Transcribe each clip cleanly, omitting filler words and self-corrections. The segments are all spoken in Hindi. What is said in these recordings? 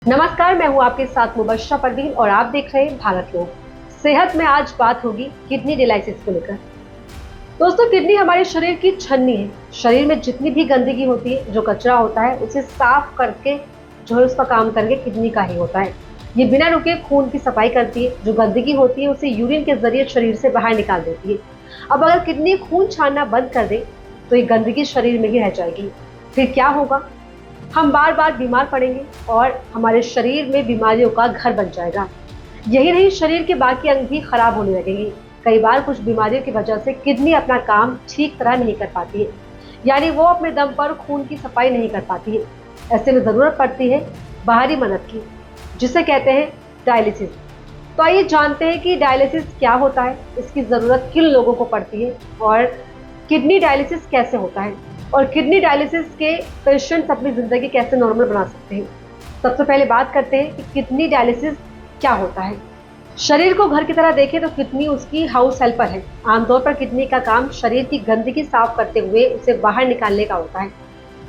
नमस्कार, मैं हूँ आपके साथ मुबश्शरा परवीन और आप देख रहे हैं भारत लोग। सेहत में आज बात होगी किडनी डायलिसिस को लेकर। दोस्तों, किडनी हमारे शरीर की छन्नी है। शरीर में जितनी भी गंदगी होती है, जो कचरा होता है, उसे साफ करके जो है उसका काम करके किडनी का ही होता है। ये बिना रुके खून की सफाई करती है। जो गंदगी होती है उसे यूरिन के जरिए शरीर से बाहर निकाल देती है। अब अगर किडनी खून छानना बंद कर दे तो ये गंदगी शरीर में ही रह जाएगी। फिर क्या होगा? हम बार बार बीमार पड़ेंगे और हमारे शरीर में बीमारियों का घर बन जाएगा। यही नहीं, शरीर के बाकी अंग भी खराब होने लगेंगे। कई बार कुछ बीमारियों की वजह से किडनी अपना काम ठीक तरह नहीं कर पाती है, यानी वो अपने दम पर खून की सफाई नहीं कर पाती है। ऐसे में जरूरत पड़ती है बाहरी मदद की, जिसे कहते हैं डायलिसिस। तो आइए जानते हैं कि डायलिसिस क्या होता है, इसकी जरूरत किन लोगों को पड़ती है और किडनी डायलिसिस कैसे होता है और किडनी डायलिसिस के पेशेंट्स अपनी ज़िंदगी कैसे नॉर्मल बना सकते हैं। सबसे पहले बात करते हैं कि किडनी डायलिसिस क्या होता है। शरीर को घर की तरह देखें तो किडनी उसकी हाउस हेल्पर है। आमतौर पर किडनी का काम शरीर की गंदगी साफ करते हुए उसे बाहर निकालने का होता है।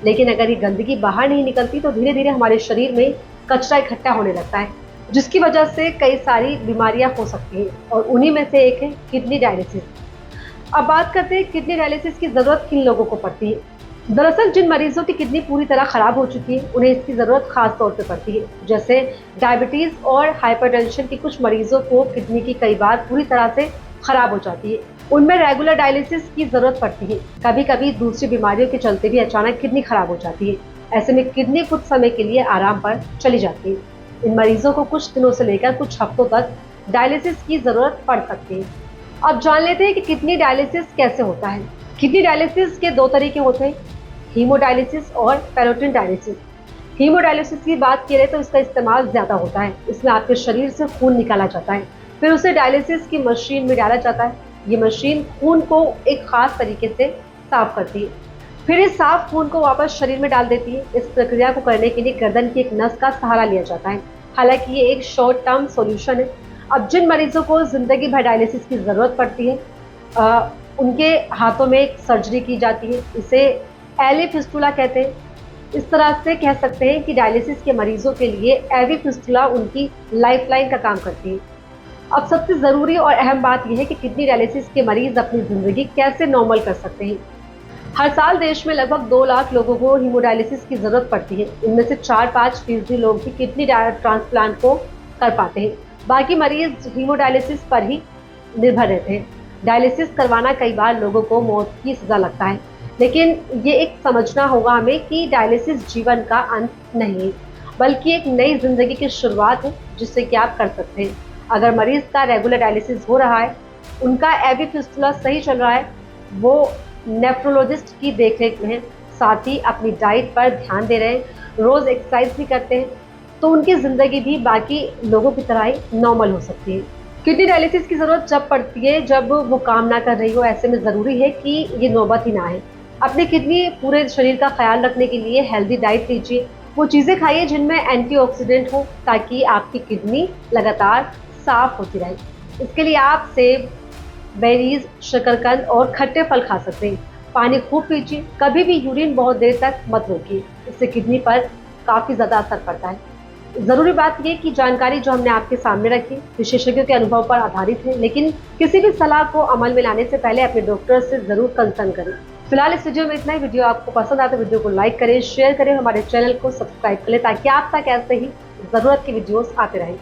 लेकिन अगर ये गंदगी बाहर नहीं निकलती तो धीरे धीरे हमारे शरीर में कचरा इकट्ठा होने लगता है, जिसकी वजह से कई सारी बीमारियां हो सकती हैं और उन्हीं में से एक है किडनी डायलिसिस। अब बात करते हैं किडनी डायलिसिस की ज़रूरत किन लोगों को पड़ती है। दरअसल जिन मरीजों की किडनी पूरी तरह खराब हो चुकी है उन्हें इसकी ज़रूरत खास तौर पे पड़ती है। जैसे डायबिटीज़ और हाइपरटेंशन की कुछ मरीजों को किडनी की कई बार पूरी तरह से खराब हो जाती है। उनमें रेगुलर डायलिसिस की ज़रूरत पड़ती है। कभी कभी दूसरी बीमारियों के चलते भी अचानक किडनी खराब हो जाती है। ऐसे में किडनी कुछ समय के लिए आराम पर चली जाती है। इन मरीजों को कुछ दिनों से लेकर कुछ हफ्तों तक डायलिसिस की ज़रूरत पड़ सकती है। अब जान लेते हैं कि किडनी डायलिसिस कैसे होता है। किडनी डायलिसिस के दो तरीके होते हैं, हीमोडायलिसिस और पैरोटिन डायलिसिस। हीमोडायलिसिस की बात करें तो इसका इस्तेमाल ज़्यादा होता है। इसमें आपके शरीर से खून निकाला जाता है, फिर उसे डायलिसिस की मशीन में डाला जाता है। ये मशीन खून को एक खास तरीके से साफ करती है, फिर इस साफ खून को वापस शरीर में डाल देती है। इस प्रक्रिया को करने के लिए गर्दन की एक नस का सहारा लिया जाता है। हालांकि ये एक शॉर्ट टर्म सॉल्यूशन है। अब जिन मरीजों को जिंदगी भर डायलिसिस की ज़रूरत पड़ती है, उनके हाथों में एक सर्जरी की जाती है। इसे एली फिस्टुला कहते हैं। इस तरह से कह सकते हैं कि डायलिसिस के मरीजों के लिए एवी फिस्टुला उनकी लाइफलाइन का काम करती है। अब सबसे ज़रूरी और अहम बात यह है कि किडनी डायलिसिस के मरीज अपनी ज़िंदगी कैसे नॉर्मल कर सकते हैं। हर साल देश में लगभग 2 लाख लोगों को हीमोडायलिसिस की ज़रूरत पड़ती है। इनमें से 4-5% लोग ही किडनी ट्रांसप्लांट को कर पाते हैं। बाकी मरीज हीमोडायलिसिस पर ही निर्भर रहते हैं। डायलिसिस करवाना कई बार लोगों को मौत की सज़ा लगता है, लेकिन ये एक समझना होगा हमें कि डायलिसिस जीवन का अंत नहीं है, बल्कि एक नई ज़िंदगी की शुरुआत है, जिससे कि आप कर सकते हैं। अगर मरीज़ का रेगुलर डायलिसिस हो रहा है, उनका एवी फिस्टुला सही चल रहा है, वो नेफ्रोलॉजिस्ट की देखरेख में हैं, साथ ही अपनी डाइट पर ध्यान दे रहे हैं, रोज़ एक्सरसाइज भी करते हैं, तो उनकी ज़िंदगी भी बाकी लोगों की तरह ही नॉर्मल हो सकती है। किडनी डायलिसिस की ज़रूरत जब पड़ती है जब वो काम ना कर रही हो। ऐसे में ज़रूरी है कि ये नौबत ही ना आए। अपनी किडनी पूरे शरीर का ख्याल रखने के लिए हेल्दी डाइट लीजिए। वो चीज़ें खाइए जिनमें एंटीऑक्सीडेंट हो, ताकि आपकी किडनी लगातार साफ होती रहे। इसके लिए आप सेब, बेरीज, शकरकंद और खट्टे फल खा सकते हैं। पानी खूब पीजिए। कभी भी यूरिन बहुत देर तक मत रोकिए, इससे किडनी पर काफ़ी ज़्यादा असर पड़ता है। ज़रूरी बात ये कि जानकारी जो हमने आपके सामने रखी विशेषज्ञों के अनुभव पर आधारित है, लेकिन किसी भी सलाह को अमल में लाने से पहले अपने डॉक्टर से ज़रूर कंसल्ट करें। फिलहाल इस वीडियो में इतना ही। वीडियो आपको पसंद आए तो वीडियो को लाइक करें, शेयर करें, हमारे चैनल को सब्सक्राइब करें, ताकि आप तक ऐसे ही ज़रूरत की वीडियोस आते रहें।